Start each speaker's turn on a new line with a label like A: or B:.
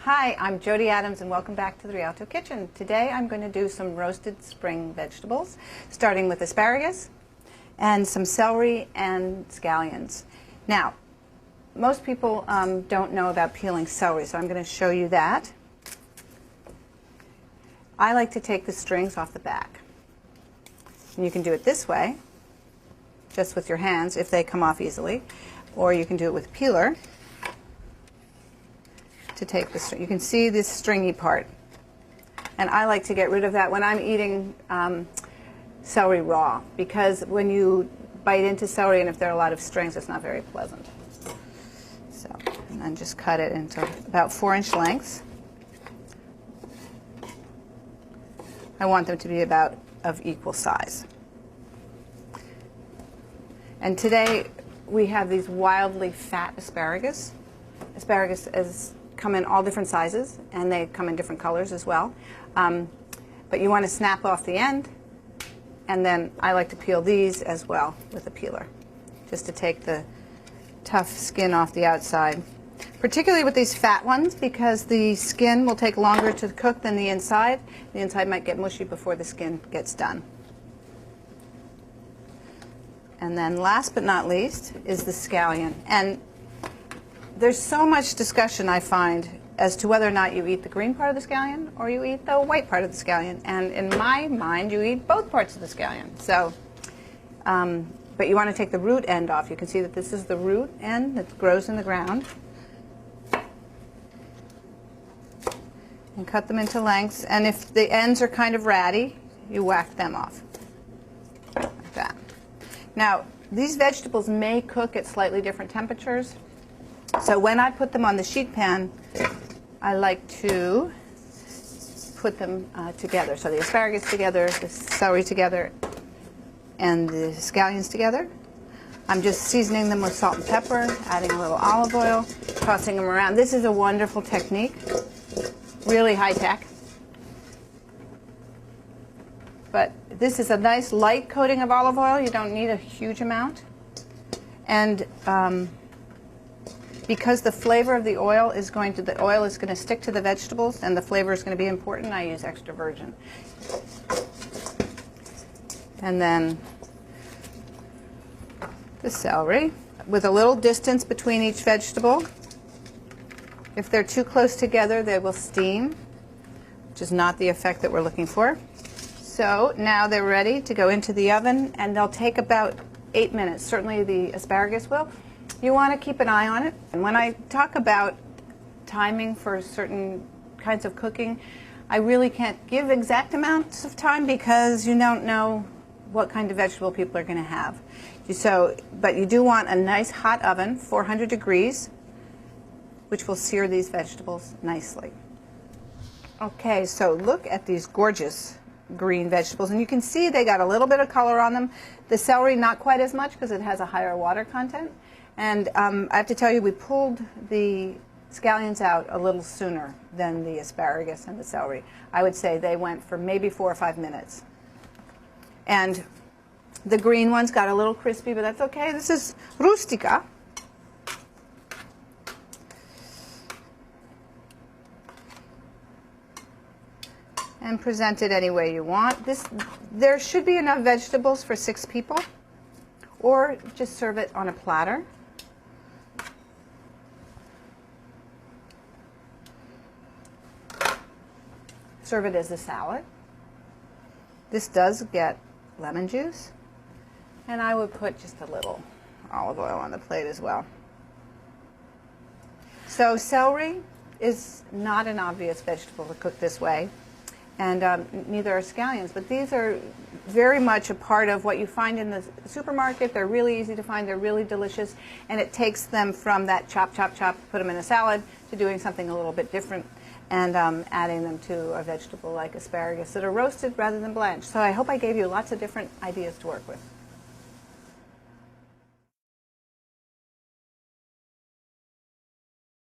A: Hi, I'm Jody Adams and welcome back to the Rialto Kitchen. Today I'm going to do some roasted spring vegetables, starting with asparagus and some celery and scallions. Now, most people don't know about peeling celery, so I'm going to show you that. I like to take the strings off the back. And you can do it this way, just with your hands if they come off easily, or you can do it with a peeler. To take the string. You can see this stringy part, and I like to get rid of that when I'm eating celery raw, because when you bite into celery and if there are a lot of strings, it's not very pleasant. So, and then just cut it into about 4-inch lengths. I want them to be about of equal size. And today we have these wildly fat asparagus. Asparagus come in all different sizes, and they come in different colors as well. But you want to snap off the end, and then I like to peel these as well with a peeler, just to take the tough skin off the outside. Particularly with these fat ones, because the skin will take longer to cook than the inside. The inside might get mushy before the skin gets done. And then last but not least is the scallion. And there's so much discussion, I find, as to whether or not you eat the green part of the scallion or you eat the white part of the scallion. And in my mind, you eat both parts of the scallion. So, but you want to take the root end off. You can see that this is the root end that grows in the ground. And cut them into lengths. And if the ends are kind of ratty, you whack them off. Like that. Now, these vegetables may cook at slightly different temperatures. So when I put them on the sheet pan, I like to put them together. So the asparagus together, the celery together, and the scallions together. I'm just seasoning them with salt and pepper, adding a little olive oil, tossing them around. This is a wonderful technique, really high tech. But this is a nice light coating of olive oil. You don't need a huge amount. And because the flavor of the oil is going to stick to the vegetables, and the flavor is going to be important, I use extra virgin. And then the celery, with a little distance between each vegetable. If they're too close together, they will steam, which is not the effect that we're looking for. So now they're ready to go into the oven, and they'll take about 8 minutes. Certainly the asparagus will. You want to keep an eye on it. And when I talk about timing for certain kinds of cooking, I really can't give exact amounts of time because you don't know what kind of vegetable people are going to have. But you do want a nice hot oven, 400 degrees, which will sear these vegetables nicely. Okay, so look at these gorgeous green vegetables, and you can see they got a little bit of color on them. The celery not quite as much because it has a higher water content. And I have to tell you, we pulled the scallions out a little sooner than the asparagus and the celery. I would say they went for maybe 4 or 5 minutes. And the green ones got a little crispy, but that's okay. This is rustica. And present it any way you want. There should be enough vegetables for 6 people, or just serve it on a platter. Serve it as a salad. This does get lemon juice, and I would put just a little olive oil on the plate as well. So celery is not an obvious vegetable to cook this way, and neither are scallions, but these are very much a part of what you find in the supermarket. They're really easy to find, they're really delicious, and it takes them from that chop, chop, chop, put them in a salad, to doing something a little bit different, and adding them to a vegetable like asparagus that are roasted rather than blanched. So I hope I gave you lots of different ideas to work with.